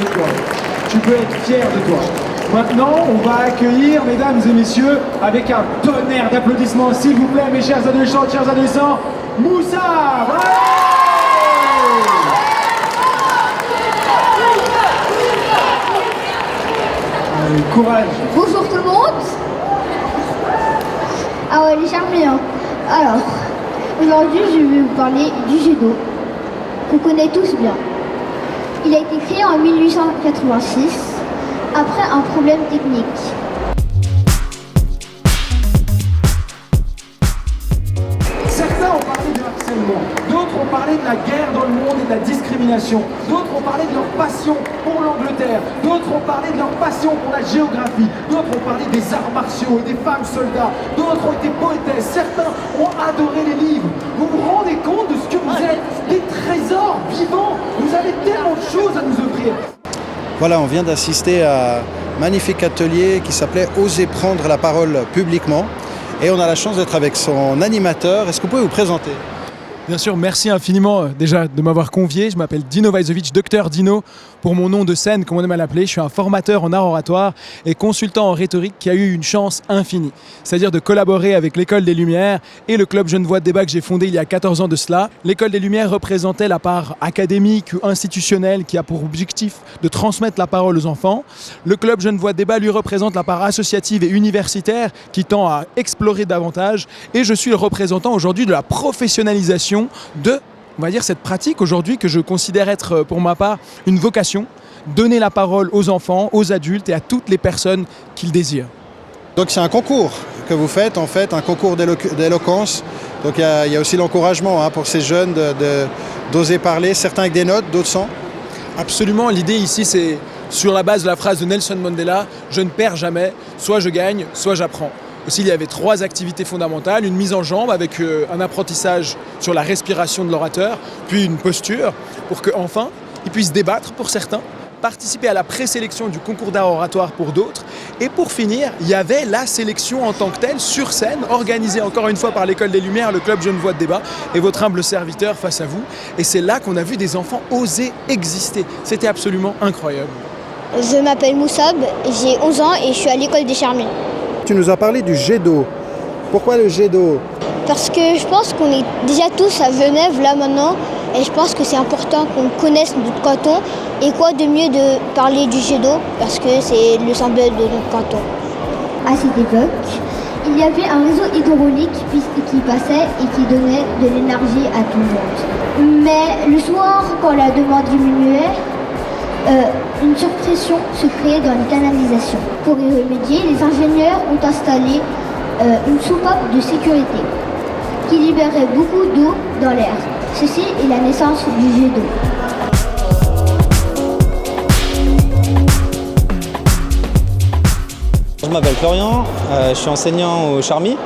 de toi. Tu peux être fier de toi. Maintenant, on va accueillir, mesdames et messieurs, avec un tonnerre d'applaudissements, s'il vous plaît, mes chers adolescents, Moussa. Courage. Bonjour tout le monde. Ah ouais, les charmants. Alors, aujourd'hui, je vais vous parler du judo, qu'on connaît tous bien. Il a été créé en 1886, après un problème technique. Certains ont parlé de harcèlement, d'autres ont parlé de la guerre dans le monde et de la discrimination, d'autres ont parlé de leur passion pour l'Angleterre, d'autres ont parlé de leur passion pour la géographie, d'autres ont parlé des arts martiaux et des femmes soldats, d'autres ont été poétesses, certains ont adoré les livres. Vous vous rendez compte de ce que vous êtes? Des trésors vivants. Vous avez tellement de choses à nous offrir. Voilà, on vient d'assister à un magnifique atelier qui s'appelait « Oser prendre la parole publiquement ». Et on a la chance d'être avec son animateur. Est-ce que vous pouvez vous présenter ? Bien sûr, merci infiniment déjà de m'avoir convié. Je m'appelle Dino Vajzovic, docteur Dino pour mon nom de scène, comme on aime à l'appeler. Je suis un formateur en art oratoire et consultant en rhétorique qui a eu une chance infinie. C'est-à-dire de collaborer avec l'École des Lumières et le Club Genevois de débat que j'ai fondé il y a 14 ans de cela. L'École des Lumières représentait la part académique ou institutionnelle qui a pour objectif de transmettre la parole aux enfants. Le Club Genevois de débat lui représente la part associative et universitaire qui tend à explorer davantage. Et je suis le représentant aujourd'hui de la professionnalisation de, on va dire, cette pratique aujourd'hui que je considère être pour ma part une vocation, donner la parole aux enfants, aux adultes et à toutes les personnes qui le désirent. Donc c'est un concours que vous faites, en fait, un concours d'éloquence. Donc il y a aussi l'encouragement pour ces jeunes d'oser parler, certains avec des notes, d'autres sans. Absolument, l'idée ici c'est sur la base de la phrase de Nelson Mandela, je ne perds jamais, soit je gagne, soit j'apprends. Aussi, il y avait 3 activités fondamentales, une mise en jambe avec un apprentissage sur la respiration de l'orateur, puis une posture pour qu'enfin, ils puissent débattre pour certains, participer à la présélection du concours d'art oratoire pour d'autres. Et pour finir, il y avait la sélection en tant que telle, sur scène, organisée encore une fois par l'École des Lumières, le Club Genevois de débat et votre humble serviteur face à vous. Et c'est là qu'on a vu des enfants oser exister. C'était absolument incroyable. Je m'appelle Moussab, j'ai 11 ans et je suis à l'École des Charmants. Tu nous as parlé du jet d'eau. Pourquoi le jet d'eau ? Parce que je pense qu'on est déjà tous à Genève là maintenant et je pense que c'est important qu'on connaisse notre canton. Et quoi de mieux de parler du jet d'eau parce que c'est le symbole de notre canton. À cette époque, il y avait un réseau hydraulique qui passait et qui donnait de l'énergie à tout le monde. Mais le soir, quand la demande diminuait, une surpression se créait dans les canalisations. Pour y remédier, les ingénieurs ont installé une soupape de sécurité qui libérait beaucoup d'eau dans l'air. Ceci est la naissance du jet d'eau. Je m'appelle Florian, je suis enseignant au Charmy.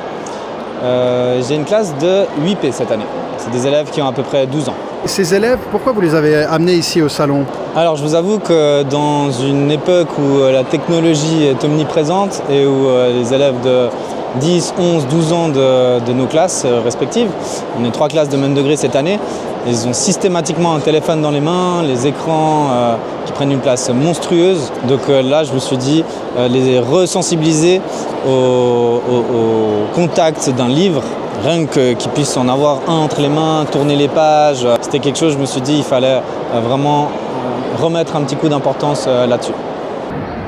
J'ai une classe de 8P cette année. C'est des élèves qui ont à peu près 12 ans. Ces élèves, pourquoi vous les avez amenés ici au salon ? Alors je vous avoue que dans une époque où la technologie est omniprésente et où les élèves de 10, 11, 12 ans de nos classes respectives, on est 3 classes de même degré cette année, ils ont systématiquement un téléphone dans les mains, les écrans qui prennent une place monstrueuse. Donc là je me suis dit les resensibiliser au contact d'un livre, rien qu'ils puissent en avoir un entre les mains, tourner les pages. C'était quelque chose, je me suis dit, il fallait vraiment remettre un petit coup d'importance là-dessus.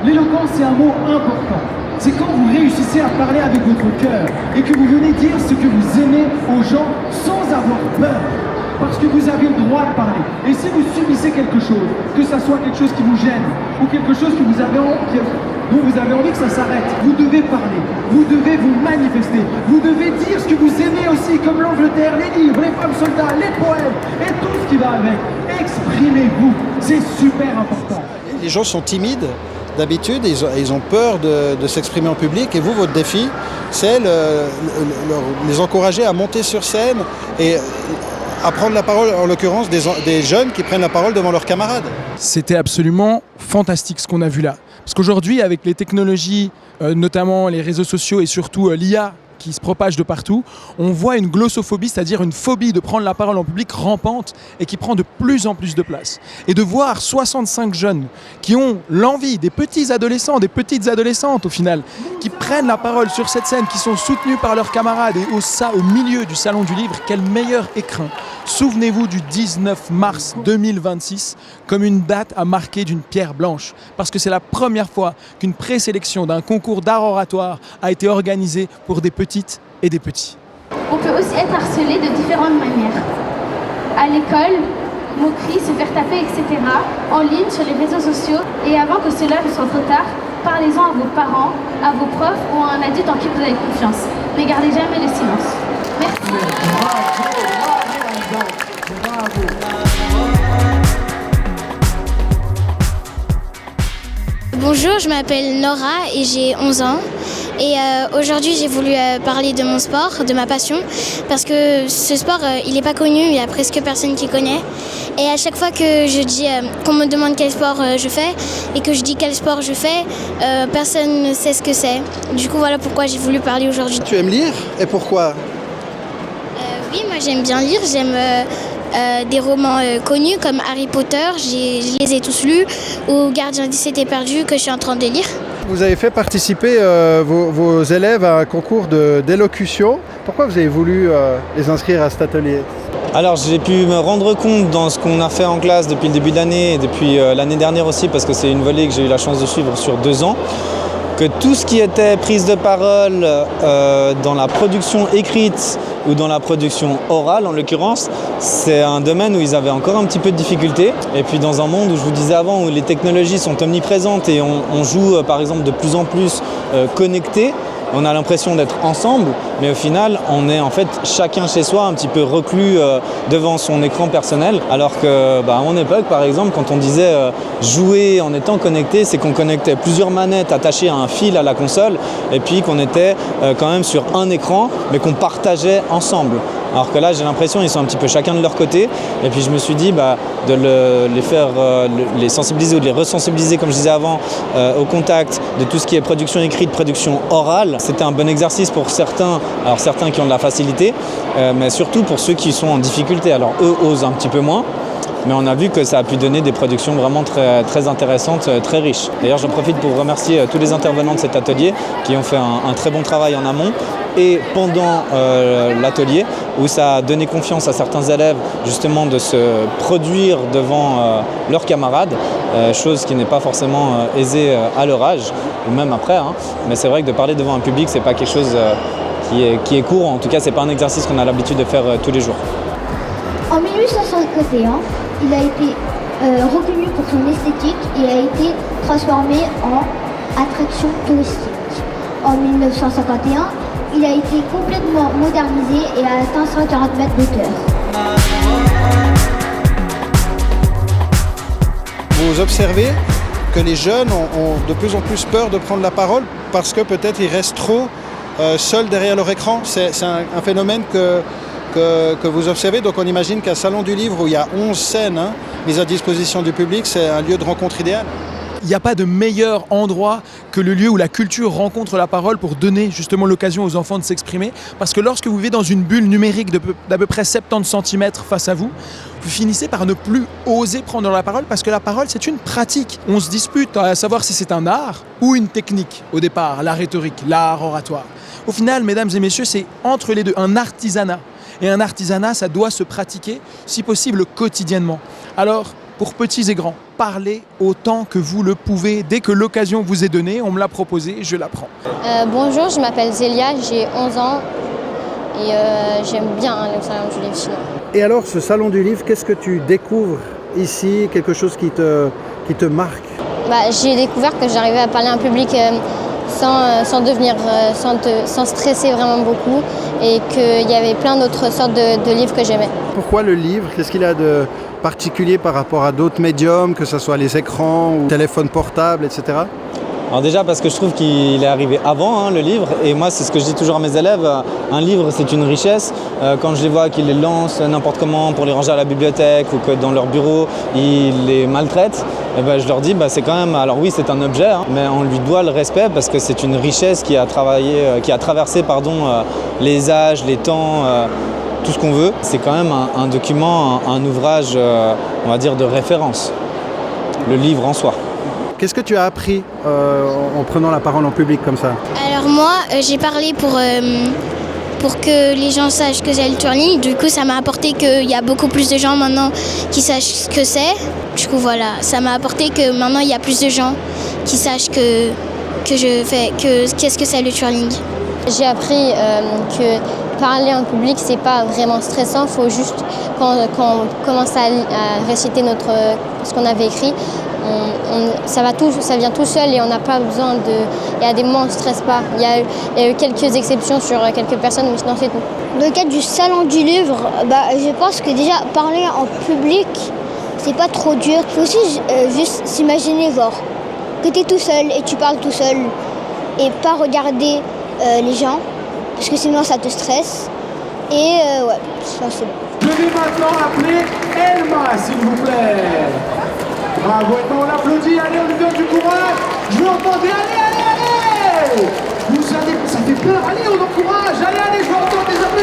L'éloquence, c'est un mot important. C'est quand vous réussissez à parler avec votre cœur et que vous venez dire ce que vous aimez aux gens sans avoir peur. Parce que vous avez le droit de parler. Et si vous subissez quelque chose, que ça soit quelque chose qui vous gêne ou quelque chose que vous avez dont vous avez envie que ça s'arrête, vous devez parler, vous devez vous manifester, vous devez dire ce que vous aimez aussi, comme l'Angleterre, les livres, les femmes soldats, les poèmes et tout ce qui va avec. Exprimez-vous, c'est super important. Les gens sont timides d'habitude, ils ont peur de s'exprimer en public et vous, votre défi, c'est les encourager à monter sur scène et à prendre la parole, en l'occurrence des jeunes qui prennent la parole devant leurs camarades. C'était absolument fantastique ce qu'on a vu là. Parce qu'aujourd'hui, avec les technologies, notamment les réseaux sociaux et surtout l'IA qui se propage de partout, on voit une glossophobie, c'est-à-dire une phobie de prendre la parole en public rampante et qui prend de plus en plus de place. Et de voir 65 jeunes qui ont l'envie, des petits adolescents, des petites adolescentes au final, qui prennent la parole sur cette scène, qui sont soutenus par leurs camarades et au milieu du Salon du Livre, quel meilleur écrin. Souvenez-vous du 19 mars 2026 comme une date à marquer d'une pierre blanche, parce que c'est la première fois qu'une présélection d'un concours d'art oratoire a été organisée pour des petites et des petits. On peut aussi être harcelé de différentes manières. À l'école, moqueries, se faire taper, etc. En ligne, sur les réseaux sociaux. Et avant que cela ne soit trop tard, parlez-en à vos parents, à vos profs ou à un adulte en qui vous avez confiance. Ne gardez jamais le silence. Merci. Bonjour, je m'appelle Nora et j'ai 11 ans. Et aujourd'hui, j'ai voulu parler de mon sport, de ma passion, parce que ce sport, il n'est pas connu, il y a presque personne qui connaît. Et à chaque fois que je dis, qu'on me demande quel sport je fais, et que je dis quel sport je fais, personne ne sait ce que c'est. Du coup, voilà pourquoi j'ai voulu parler aujourd'hui. Tu aimes lire et pourquoi? Oui, moi j'aime bien lire, j'aime des romans connus comme Harry Potter, je les ai tous lus, ou Gardien 17 est perdu que je suis en train de lire. Vous avez fait participer vos élèves à un concours d'élocution. Pourquoi vous avez voulu les inscrire à cet atelier? Alors j'ai pu me rendre compte dans ce qu'on a fait en classe depuis le début de l'année et depuis l'année dernière aussi, parce que c'est une volée que j'ai eu la chance de suivre sur 2 ans, que tout ce qui était prise de parole dans la production écrite ou dans la production orale en l'occurrence, c'est un domaine où ils avaient encore un petit peu de difficultés. Et puis dans un monde où je vous disais avant, où les technologies sont omniprésentes et on joue par exemple de plus en plus connectés, on a l'impression d'être ensemble, mais au final, on est en fait chacun chez soi, un petit peu reclus devant son écran personnel. Alors que, à mon époque, par exemple, quand on disait jouer en étant connecté, c'est qu'on connectait plusieurs manettes attachées à un fil à la console, et puis qu'on était quand même sur un écran, mais qu'on partageait ensemble. Alors que là, j'ai l'impression qu'ils sont un petit peu chacun de leur côté. Et puis je me suis dit de les faire, les sensibiliser ou de les resensibiliser, comme je disais avant, au contact de tout ce qui est production écrite, production orale. C'était un bon exercice pour certains, alors certains qui ont de la facilité, mais surtout pour ceux qui sont en difficulté. Alors eux osent un petit peu moins. Mais on a vu que ça a pu donner des productions vraiment très, très intéressantes, très riches. D'ailleurs, j'en profite pour remercier tous les intervenants de cet atelier qui ont fait un très bon travail en amont et pendant l'atelier, où ça a donné confiance à certains élèves justement de se produire devant leurs camarades, chose qui n'est pas forcément aisée à leur âge, ou même après. Mais c'est vrai que de parler devant un public, c'est pas quelque chose qui est courant. En tout cas, c'est pas un exercice qu'on a l'habitude de faire tous les jours. En 1851, il a été reconnu pour son esthétique et a été transformé en attraction touristique. En 1951, il a été complètement modernisé et a atteint 140 mètres d'hauteur. Vous observez que les jeunes ont de plus en plus peur de prendre la parole parce que peut-être ils restent trop seuls derrière leur écran. C'est un phénomène que vous observez. Donc on imagine qu'un salon du livre où il y a 11 scènes mises à disposition du public, c'est un lieu de rencontre idéal. Il n'y a pas de meilleur endroit que le lieu où la culture rencontre la parole pour donner justement l'occasion aux enfants de s'exprimer. Parce que lorsque vous vivez dans une bulle numérique d'à peu près 70 cm face à vous, vous finissez par ne plus oser prendre la parole parce que la parole, c'est une pratique. On se dispute à savoir si c'est un art ou une technique au départ, la rhétorique, l'art oratoire. Au final, mesdames et messieurs, c'est entre les deux, un artisanat. Et un artisanat, ça doit se pratiquer, si possible, quotidiennement. Alors, pour petits et grands, parlez autant que vous le pouvez. Dès que l'occasion vous est donnée, on me l'a proposé, je la prends. Bonjour, je m'appelle Zélia, j'ai 11 ans et j'aime bien le salon du livre chinois. Et alors, ce salon du livre, qu'est-ce que tu découvres ici? Quelque chose qui te marque? J'ai découvert que j'arrivais à parler à un public sans stresser vraiment beaucoup et qu'il y avait plein d'autres sortes de livres que j'aimais. Pourquoi le livre? Qu'est-ce qu'il a de particulier par rapport à d'autres médiums, que ce soit les écrans ou téléphones portables, etc.? Alors déjà parce que je trouve qu'il est arrivé avant le livre, et moi c'est ce que je dis toujours à mes élèves, un livre c'est une richesse. Quand je les vois qu'ils les lancent n'importe comment pour les ranger à la bibliothèque ou que dans leur bureau ils les maltraitent, et ben, je leur dis c'est quand même, alors oui c'est un objet, mais on lui doit le respect parce que c'est une richesse qui a traversé les âges, les temps, tout ce qu'on veut. C'est quand même un document, un ouvrage on va dire de référence, le livre en soi. Qu'est-ce que tu as appris en prenant la parole en public comme ça? Alors moi, j'ai parlé pour que les gens sachent que c'est le twirling. Du coup, ça m'a apporté qu'il y a beaucoup plus de gens maintenant qui sachent ce que c'est. Du coup, voilà, ça m'a apporté que maintenant, il y a plus de gens qui sachent qu'est-ce que c'est le twirling. J'ai appris que parler en public, c'est pas vraiment stressant. Il faut juste, quand on commence à réciter ce qu'on avait écrit, ça vient tout seul et on n'a pas besoin de... Il y a des moments où on ne stresse pas. Il y a eu quelques exceptions sur quelques personnes, mais sinon c'est tout. Dans le cadre du salon du livre, je pense que déjà parler en public, c'est pas trop dur. Il faut aussi juste s'imaginer que tu es tout seul et tu parles tout seul et pas regarder les gens parce que sinon ça te stresse. Et ça c'est bon. Je vais maintenant appeler Elma, s'il vous plaît. Bravo, Elma, on l'applaudit. Allez, on lui donne du courage. Je veux entendre. Allez. Ça fait peur. Allez, on encourage. Allez, je veux entendre des applaudissements.